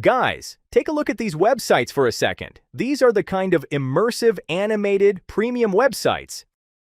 Guys, take a look at these websites for a second. These are the kind of immersive, animated, premium websites.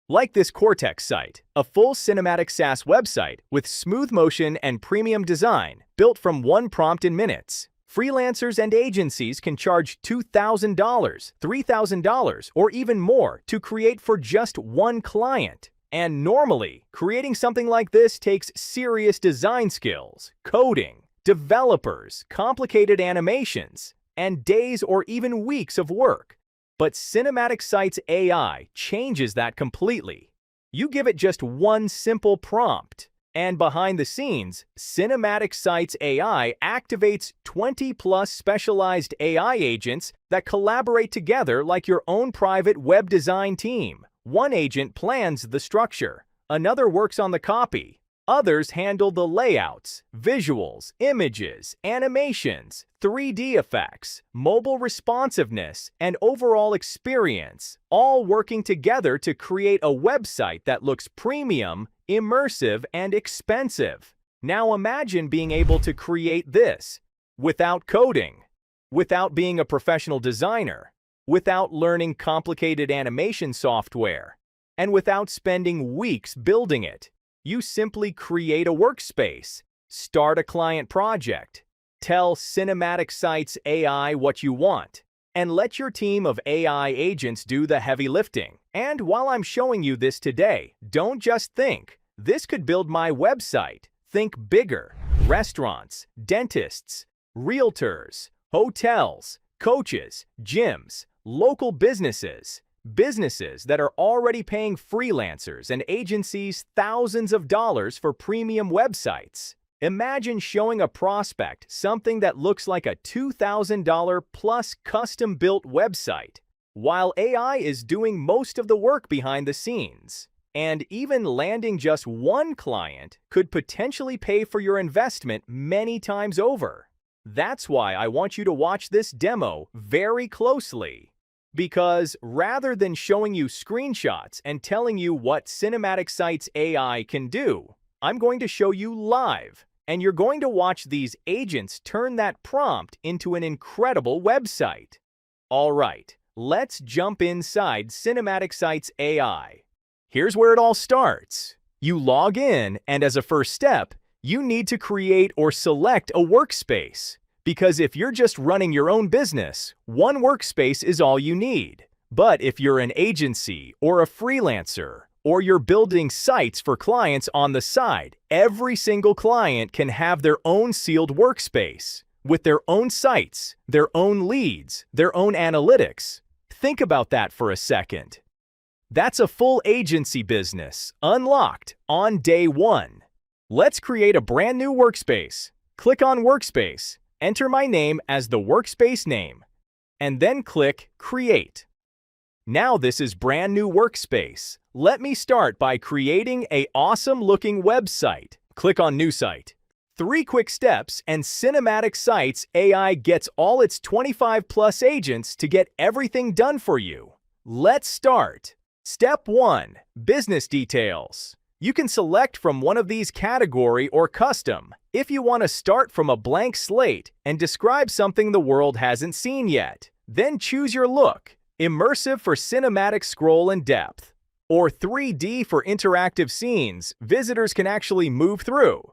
Like this Cortex site, a full cinematic SaaS website with smooth motion and premium design, built from one prompt in minutes. Freelancers and agencies can charge $2,000, $3,000, or even more to create for just one client. And normally, creating something like this takes serious design skills, coding, developers, complicated animations, and days or even weeks of work. But Cinematic Sites AI changes that completely. You give it just one simple prompt, and behind the scenes, Cinematic Sites AI activates 20+ specialized AI agents that collaborate together like your own private web design team. One agent plans the structure, another works on the copy, others handle the layouts, visuals, images, animations, 3D effects, mobile responsiveness, and overall experience, all working together to create a website that looks premium, immersive, and expensive. Now imagine being able to create this without coding, without being a professional designer, without learning complicated animation software, and without spending weeks building it. You simply create a workspace, start a client project, tell Cinematic Sites AI what you want, and let your team of AI agents do the heavy lifting. And while I'm showing you this today, don't just think, this could build my website. Think bigger. Restaurants, dentists, realtors, hotels, coaches, gyms, local businesses that are already paying freelancers and agencies thousands of dollars for premium websites. Imagine showing a prospect something that looks like a $2,000 plus custom-built website, while AI is doing most of the work behind the scenes. And even landing just one client could potentially pay for your investment many times over. That's why I want you to watch this demo very closely. Because rather than showing you screenshots and telling you what Cinematic Sites AI can do, I'm going to show you live, and you're going to watch these agents turn that prompt into an incredible website. All right, let's jump inside Cinematic Sites AI. Here's where it all starts. You log in, and as a first step, you need to create or select a workspace. Because if you're just running your own business, one workspace is all you need. But if you're an agency or a freelancer, or you're building sites for clients on the side, every single client can have their own sealed workspace, with their own sites, their own leads, their own analytics. Think about that for a second. That's a full agency business, unlocked on day one. Let's create a brand new workspace. Click on Workspace. Enter my name as the workspace name, and then click Create. Now this is brand new workspace. Let me start by creating an awesome looking website. Click on New Site. 3 quick steps and Cinematic Sites AI gets all its 25+ agents to get everything done for you. Let's start. Step 1. Business details. You can select from one of these category or custom if you want to start from a blank slate and describe something the world hasn't seen yet. Then choose your look, immersive for cinematic scroll and depth, or 3D for interactive scenes visitors can actually move through.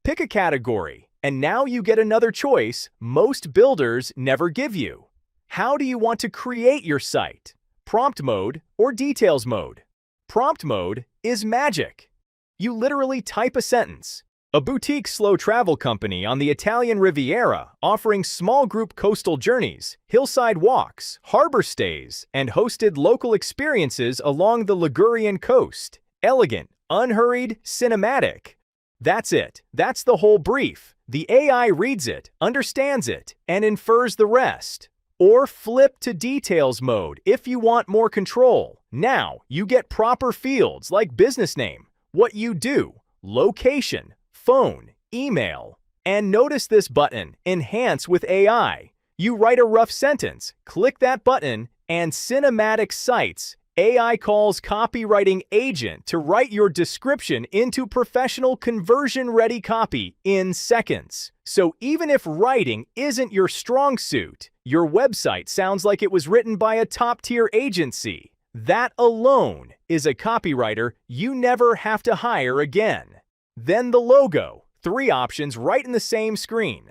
Pick a category, and now you get another choice most builders never give you. How do you want to create your site? Prompt mode or details mode? Prompt mode is magic. You literally type a sentence. A boutique slow travel company on the Italian Riviera offering small group coastal journeys, hillside walks, harbor stays, and hosted local experiences along the Ligurian coast. Elegant, unhurried, cinematic. That's it. That's the whole brief. The AI reads it, understands it, and infers the rest. Or flip to details mode if you want more control. Now you get proper fields like business name, what you do, location, phone, email. And notice this button, Enhance with AI. You write a rough sentence, click that button, and Cinematic Sites AI calls copywriting agent to write your description into professional conversion-ready copy in seconds. So even if writing isn't your strong suit, your website sounds like it was written by a top-tier agency. That alone is a copywriter you never have to hire again. Then the logo. 3 options right in the same screen.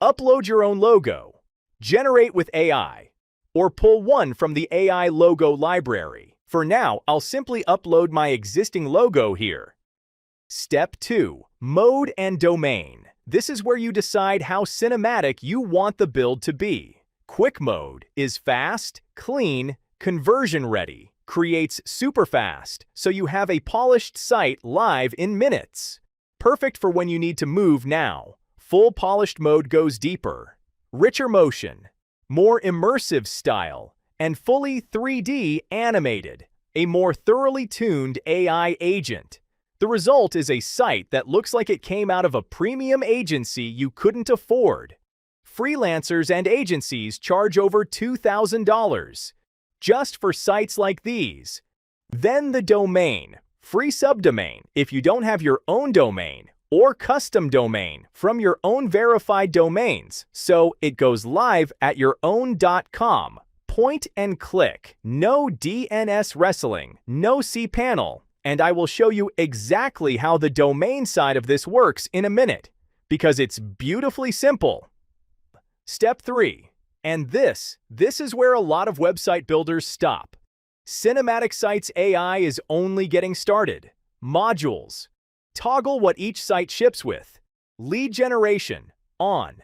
Upload your own logo, generate with AI, or pull one from the AI logo library. For now, I'll simply upload my existing logo here. Step 2. Mode and domain. This is where you decide how cinematic you want the build to be. Quick mode is fast, clean, conversion-ready, creates super fast, so you have a polished site live in minutes. Perfect for when you need to move now. Full polished mode goes deeper, richer motion, more immersive style, and fully 3D animated, a more thoroughly tuned AI agent. The result is a site that looks like it came out of a premium agency you couldn't afford. Freelancers and agencies charge over $2,000 just for sites like these. Then the domain, free subdomain if you don't have your own domain, or custom domain from your own verified domains, so it goes live at your own .com. Point and click, no DNS wrestling, no cPanel, and I will show you exactly how the domain side of this works in a minute, because it's beautifully simple. Step 3, and this is where a lot of website builders stop. Cinematic Sites AI is only getting started. Modules. Toggle what each site ships with. Lead generation, on.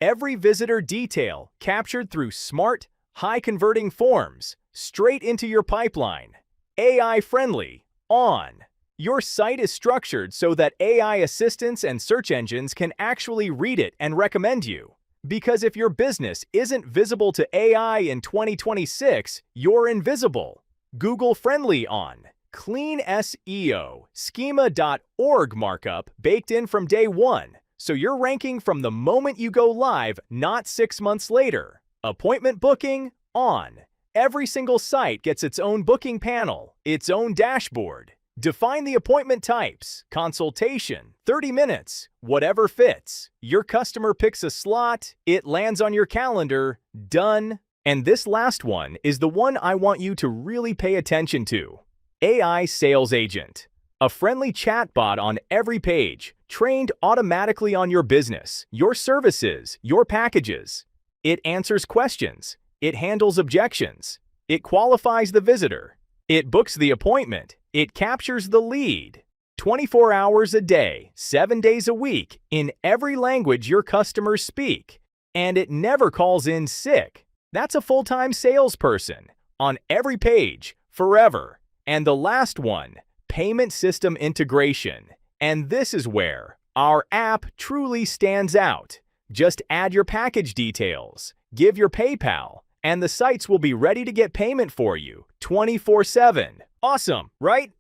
Every visitor detail captured through smart, high-converting forms, straight into your pipeline. AI-friendly, on. Your site is structured so that AI assistants and search engines can actually read it and recommend you. Because if your business isn't visible to AI in 2026, you're invisible. Google-friendly, on. Clean SEO, schema.org markup baked in from day one, so you're ranking from the moment you go live, not 6 months later. Appointment booking, on. Every single site gets its own booking panel, its own dashboard. Define the appointment types, consultation, 30 minutes, whatever fits. Your customer picks a slot, it lands on your calendar, done. And this last one is the one I want you to really pay attention to. AI Sales Agent. A friendly chatbot on every page, trained automatically on your business, your services, your packages. It answers questions. It handles objections. It qualifies the visitor. It books the appointment. It captures the lead. 24 hours a day, 7 days a week, in every language your customers speak. And it never calls in sick. That's a full-time salesperson. On every page, forever. And the last one, payment system integration. And this is where our app truly stands out. Just add your package details, give your PayPal, and the sites will be ready to get payment for you 24/7. Awesome, right?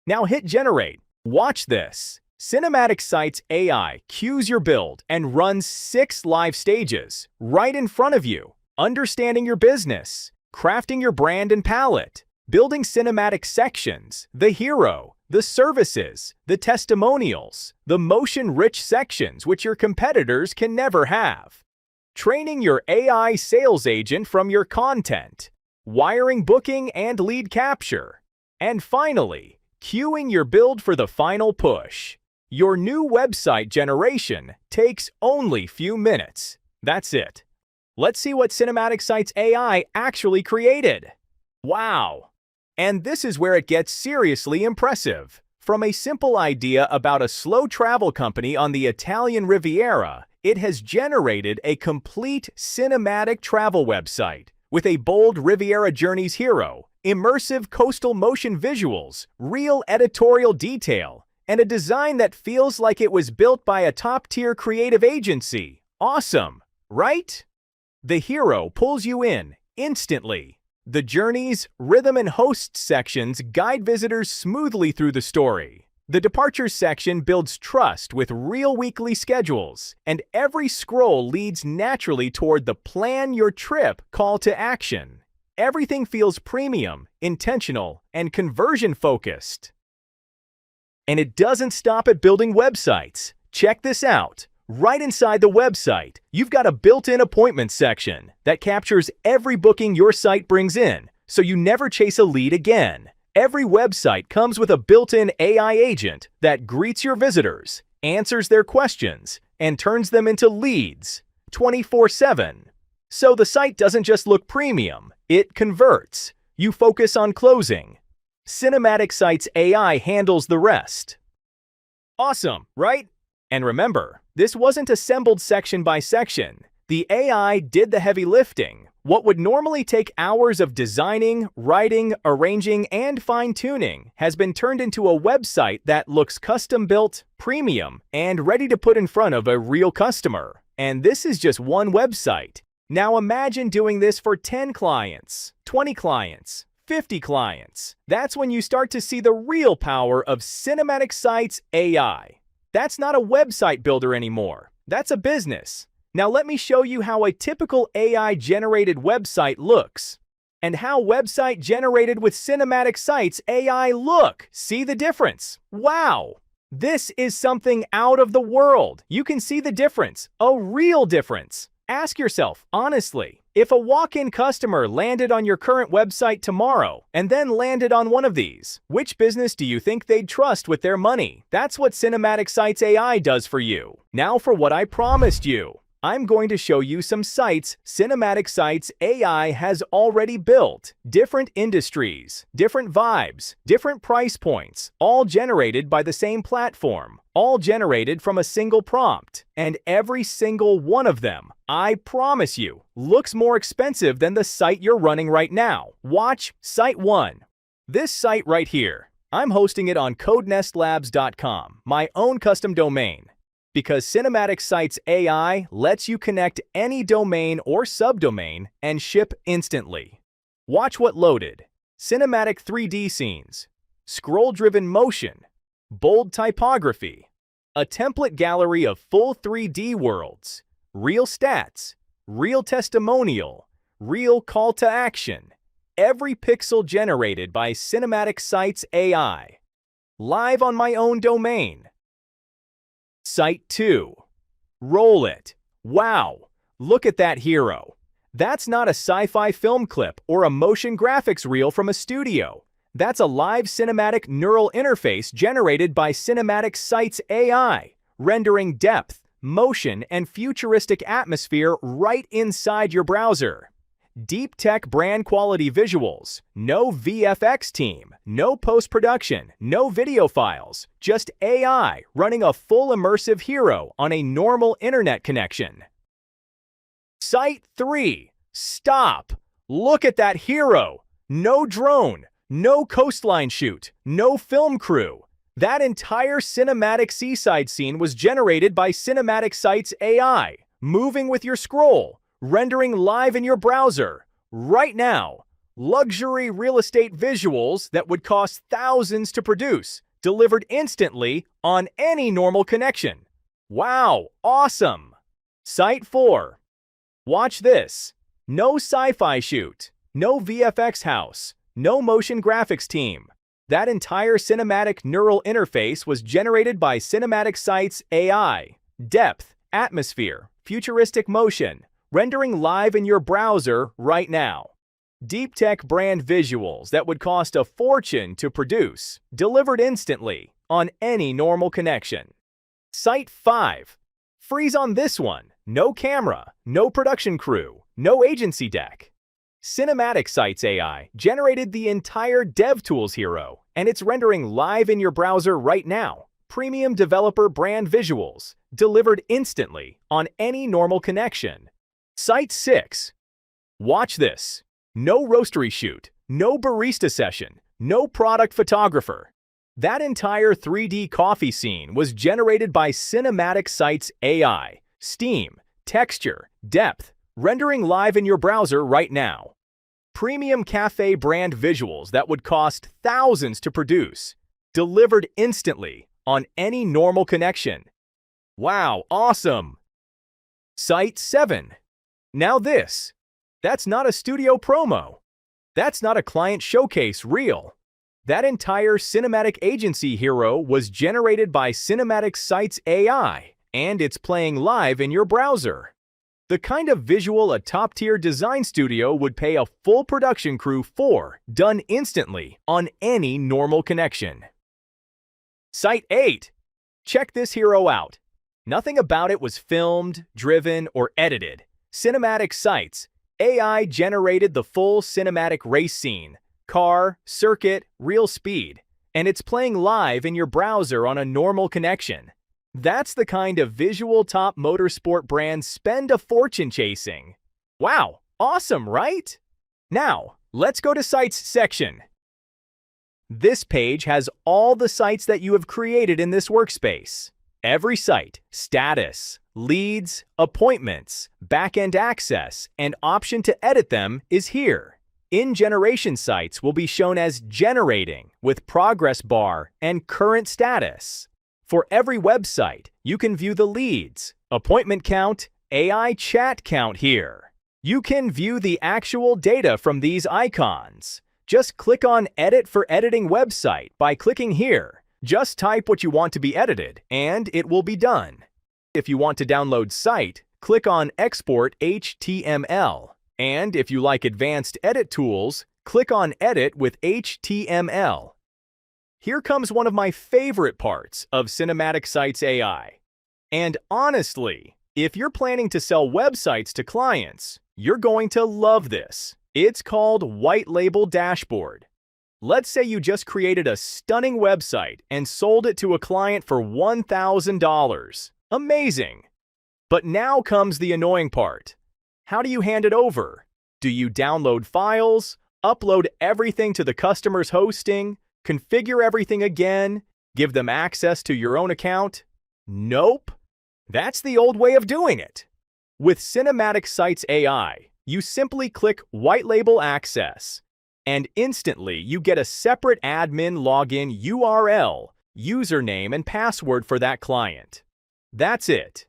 Now hit generate. Watch this. Cinematic Sites AI cues your build and runs 6 live stages right in front of you. Understanding your business, crafting your brand and palette, building cinematic sections, the hero, the services, the testimonials, the motion-rich sections which your competitors can never have. Training your AI sales agent from your content, wiring booking and lead capture, and finally, queuing your build for the final push. Your new website generation takes only few minutes. That's it. Let's see what Cinematic Sites AI actually created. Wow! And this is where it gets seriously impressive. From a simple idea about a slow travel company on the Italian Riviera, it has generated a complete cinematic travel website with a bold Riviera Journeys hero, immersive coastal motion visuals, real editorial detail, and a design that feels like it was built by a top-tier creative agency. Awesome, right? The hero pulls you in instantly. The journeys, rhythm, and host sections guide visitors smoothly through the story. The departures section builds trust with real weekly schedules, and every scroll leads naturally toward the plan your trip call to action. Everything feels premium, intentional, and conversion-focused. And it doesn't stop at building websites. Check this out. Right inside the website, you've got a built-in appointment section that captures every booking your site brings in, so you never chase a lead again. Every website comes with a built-in AI agent that greets your visitors, answers their questions, and turns them into leads 24/7. So the site doesn't just look premium, it converts. You focus on closing. Cinematic Sites AI handles the rest. Awesome, right? And remember, this wasn't assembled section by section. The AI did the heavy lifting. What would normally take hours of designing, writing, arranging, and fine-tuning has been turned into a website that looks custom-built, premium, and ready to put in front of a real customer. And this is just one website. Now imagine doing this for 10 clients, 20 clients, 50 clients. That's when you start to see the real power of Cinematic Sites AI. That's not a website builder anymore. That's a business. Now let me show you how a typical AI-generated website looks, and how website generated with Cinematic Sites AI look. See the difference? Wow! This is something out of the world. You can see the difference, a real difference. Ask yourself, honestly, if a walk-in customer landed on your current website tomorrow and then landed on one of these, which business do you think they'd trust with their money? That's what Cinematic Sites AI does for you. Now for what I promised you. I'm going to show you some sites Cinematic Sites AI has already built. Different industries, different vibes, different price points, all generated by the same platform, all generated from a single prompt. And every single one of them, I promise you, looks more expensive than the site you're running right now. Watch Site 1. This site right here, I'm hosting it on CodeNestLabs.com, my own custom domain. Because Cinematic Sites AI lets you connect any domain or subdomain and ship instantly. Watch what loaded. Cinematic 3D scenes, scroll-driven motion, bold typography, a template gallery of full 3D worlds, real stats, real testimonial, real call to action. Every pixel generated by Cinematic Sites AI. Live on my own domain. Site 2. Roll it. Wow, look at that hero. That's not a sci-fi film clip or a motion graphics reel from a studio. That's a live cinematic neural interface generated by Cinematic Sites AI, rendering depth, motion, and futuristic atmosphere right inside your browser. Deep tech brand quality visuals, no VFX team, no post-production, no video files, just AI running a full immersive hero on a normal internet connection. Site 3. Stop! Look at that hero! No drone, no coastline shoot, no film crew. That entire cinematic seaside scene was generated by Cinematic Sites AI, moving with your scroll, rendering live in your browser, right now. Luxury real estate visuals that would cost thousands to produce, delivered instantly on any normal connection. Wow, awesome! Site 4. Watch this. No sci-fi shoot, no VFX house, no motion graphics team. That entire cinematic neural interface was generated by Cinematic Sites AI. Depth, atmosphere, futuristic motion, rendering live in your browser right now. Deep tech brand visuals that would cost a fortune to produce, delivered instantly on any normal connection. Site 5. Freeze on this one. No camera, no production crew, no agency deck. Cinematic Sites AI generated the entire DevTools hero, and it's rendering live in your browser right now. Premium developer brand visuals, delivered instantly on any normal connection. Site 6. Watch this. No roastery shoot, no barista session, no product photographer. That entire 3D coffee scene was generated by Cinematic Sites AI. Steam, texture, depth, rendering live in your browser right now. Premium cafe brand visuals that would cost thousands to produce, delivered instantly on any normal connection. Wow, awesome! Site 7. Now this. That's not a studio promo. That's not a client showcase reel. That entire Cinematic Agency hero was generated by Cinematic Sites AI, and it's playing live in your browser. The kind of visual a top-tier design studio would pay a full production crew for, done instantly, on any normal connection. Site 8. Check this hero out. Nothing about it was filmed, driven, or edited. Cinematic Sites AI generated the full cinematic race scene, car, circuit, real speed, and it's playing live in your browser on a normal connection. That's the kind of visual top motorsport brands spend a fortune chasing. Wow, awesome, right? Now, let's go to Sites section. This page has all the sites that you have created in this workspace. Every site, status, leads, appointments, backend access, and option to edit them is here. In-generation sites will be shown as generating with progress bar and current status. For every website, you can view the leads, appointment count, AI chat count here. You can view the actual data from these icons. Just click on Edit for Editing Website by clicking here. Just type what you want to be edited, and it will be done. If you want to download site, click on Export HTML. And if you like advanced edit tools, click on Edit with HTML. Here comes one of my favorite parts of Cinematic Sites AI. And honestly, if you're planning to sell websites to clients, you're going to love this. It's called White Label Dashboard. Let's say you just created a stunning website and sold it to a client for $1,000. Amazing! But now comes the annoying part. How do you hand it over? Do you download files, upload everything to the customer's hosting, configure everything again, give them access to your own account? Nope. That's the old way of doing it. With Cinematic Sites AI, you simply click White Label Access, and instantly you get a separate admin login URL, username, and password for that client. That's it.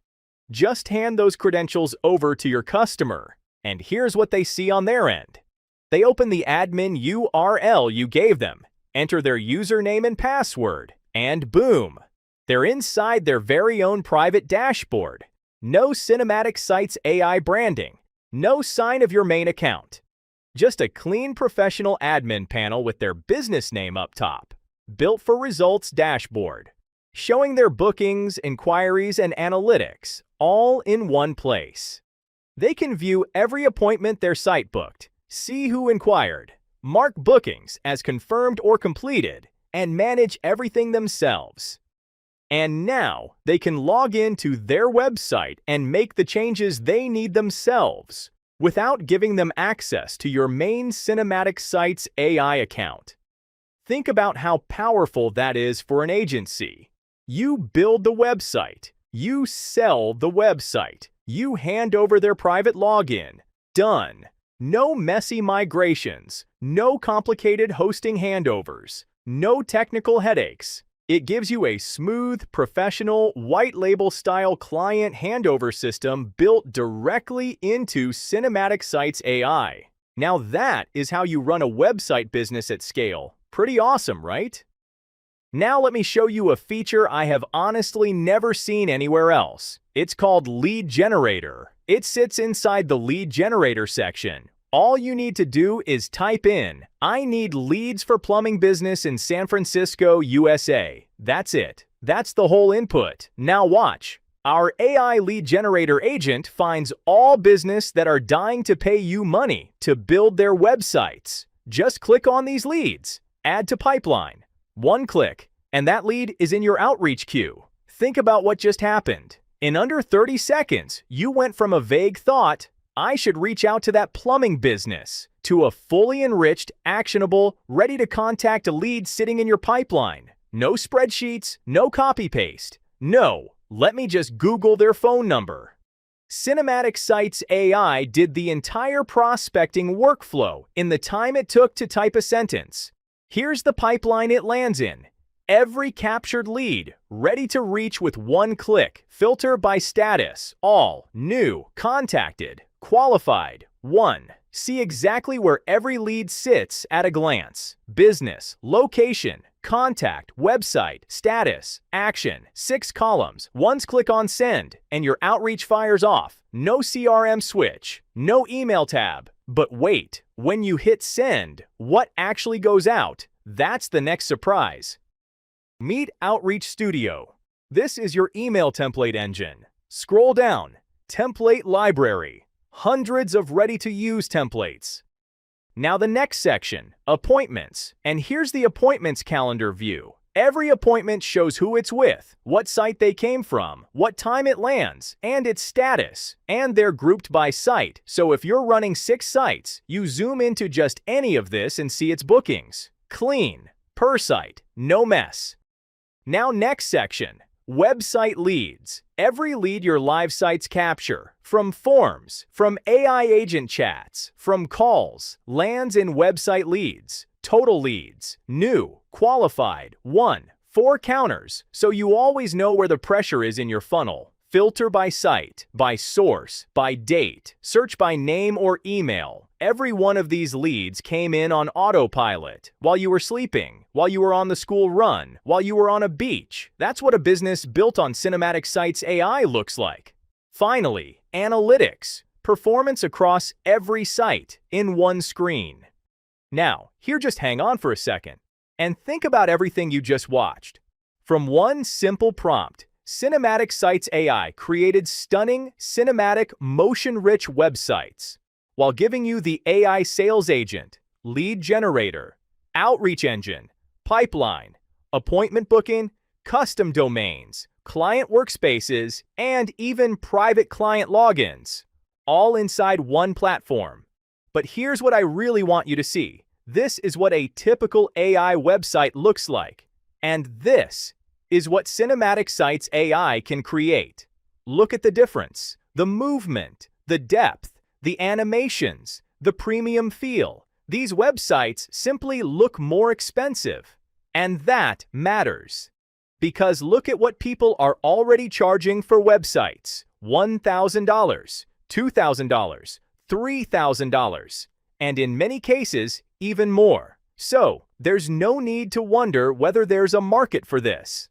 Just hand those credentials over to your customer, and here's what they see on their end. They open the admin URL you gave them, enter their username and password, and boom! They're inside their very own private dashboard. No Cinematic Sites AI branding, no sign of your main account. Just a clean professional admin panel with their business name up top. Built for Results dashboard, showing their bookings, inquiries, and analytics, all in one place. They can view every appointment their site booked, see who inquired, mark bookings as confirmed or completed, and manage everything themselves. And now they can log in to their website and make the changes they need themselves without giving them access to your main Cinematic Sites AI account. Think about how powerful that is for an agency. You build the website, you sell the website, you hand over their private login. Done. No messy migrations, no complicated hosting handovers, no technical headaches. It gives you a smooth, professional, white label style client handover system built directly into Cinematic Sites AI. Now that is how you run a website business at scale. Pretty awesome, right? Now let me show you a feature I have honestly never seen anywhere else. It's called Lead Generator. It sits inside the Lead Generator section. All you need to do is type in, "I need leads for plumbing business in San Francisco, USA." That's it. That's the whole input. Now watch. Our AI Lead Generator agent finds all business that are dying to pay you money to build their websites. Just click on these leads. Add to pipeline. One click, and that lead is in your outreach queue. Think about what just happened. In under 30 seconds, you went from a vague thought, "I should reach out to that plumbing business," to a fully enriched, actionable, ready to contact a lead sitting in your pipeline. No spreadsheets, no copy-paste. No, let me just Google their phone number. Cinematic Sites AI did the entire prospecting workflow in the time it took to type a sentence. Here's the pipeline it lands in. Every captured lead, ready to reach with one click. Filter by status, all, new, contacted, qualified, 1. See exactly where every lead sits at a glance. Business, location, contact, website, status, action, 6 columns. Once click on send, and your outreach fires off. No CRM switch, no email tab. But wait, when you hit send, what actually goes out? That's the next surprise. Meet Outreach Studio. This is your email template engine. Scroll down, template library. Hundreds of ready-to-use templates. Now the next section, appointments. And here's the appointments calendar view. Every appointment shows who it's with, what site they came from, what time it lands, and its status. And they're grouped by site, so if you're running 6 sites, you zoom into just any of this and see its bookings. Clean, per site, no mess. Now next section, website leads. Every lead your live sites capture, from forms, from AI agent chats, from calls, lands in website leads, total leads, new, qualified, 1, 4 counters, so you always know where the pressure is in your funnel. Filter by site, by source, by date, search by name or email. Every one of these leads came in on autopilot, while you were sleeping, while you were on the school run, while you were on a beach. That's what a business built on Cinematic Sites AI looks like. Finally, analytics. Performance across every site in one screen. Now, here just hang on for a second and think about everything you just watched. From one simple prompt, Cinematic Sites AI created stunning, cinematic, motion-rich websites while giving you the AI sales agent, lead generator, outreach engine, pipeline, appointment booking, custom domains, client workspaces, and even private client logins, all inside one platform. But here's what I really want you to see. This is what a typical AI website looks like. And this is what Cinematic Sites AI can create. Look at the difference. The movement, the depth, the animations, the premium feel. These websites simply look more expensive. And that matters. Because look at what people are already charging for websites. $1,000, $2,000, $3,000, and in many cases, even more. So, there's no need to wonder whether there's a market for this.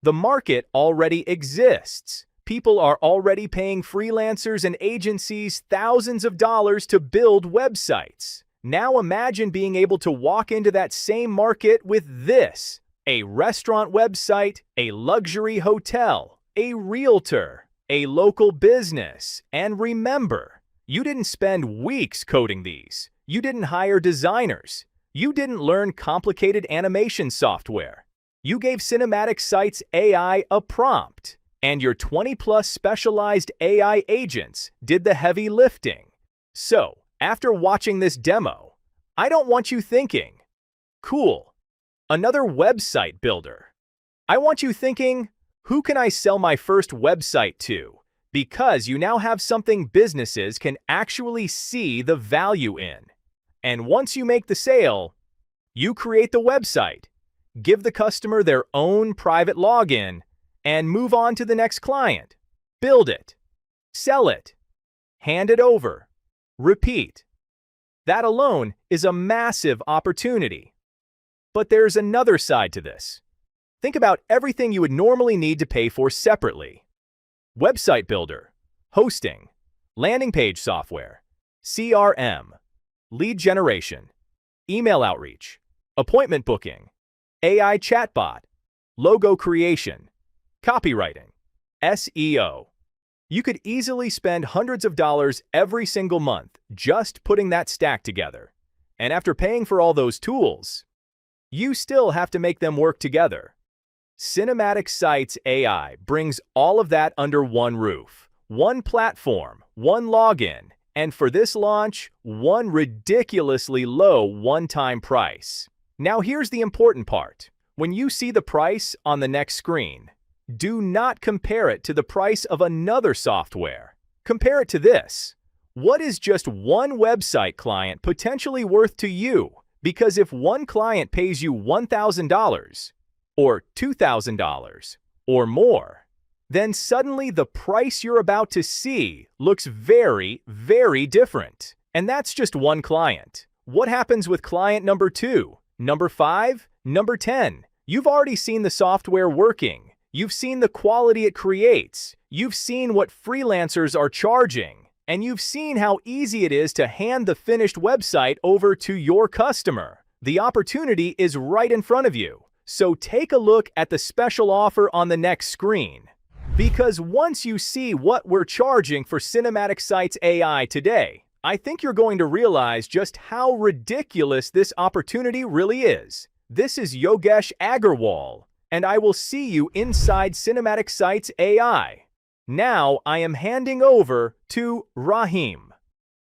The market already exists. People are already paying freelancers and agencies thousands of dollars to build websites. Now imagine being able to walk into that same market with this: a restaurant website, a luxury hotel, a realtor, a local business. And remember, you didn't spend weeks coding these. You didn't hire designers. You didn't learn complicated animation software. You gave Cinematic Sites AI a prompt, and your 20+ specialized AI agents did the heavy lifting. So, after watching this demo, I don't want you thinking, cool, another website builder. I want you thinking, who can I sell my first website to? Because you now have something businesses can actually see the value in. And once you make the sale, you create the website, give the customer their own private login, and move on to the next client. Build it, sell it, hand it over, repeat. That alone is a massive opportunity. But there's another side to this. Think about everything you would normally need to pay for separately. Website builder, hosting, landing page software, CRM, lead generation, email outreach, appointment booking, AI chatbot, logo creation, copywriting, SEO. You could easily spend hundreds of dollars every single month just putting that stack together. And after paying for all those tools, you still have to make them work together. Cinematic Sites AI brings all of that under one roof, one platform, one login, and for this launch, one ridiculously low one-time price. Now here's the important part. When you see the price on the next screen, do not compare it to the price of another software. Compare it to this. What is just one website client potentially worth to you? Because if one client pays you $1,000 or $2,000 or more, then suddenly the price you're about to see looks very, very different. And that's just one client. What happens with client number 2, number 5, number 10? You've already seen the software working. You've seen the quality it creates. You've seen what freelancers are charging. And you've seen how easy it is to hand the finished website over to your customer. The opportunity is right in front of you. So take a look at the special offer on the next screen. Because once you see what we're charging for Cinematic Sites AI today, I think you're going to realize just how ridiculous this opportunity really is. This is Yogesh Agarwal, and I will see you inside Cinematic Sites AI. Now I am handing over to Rahim.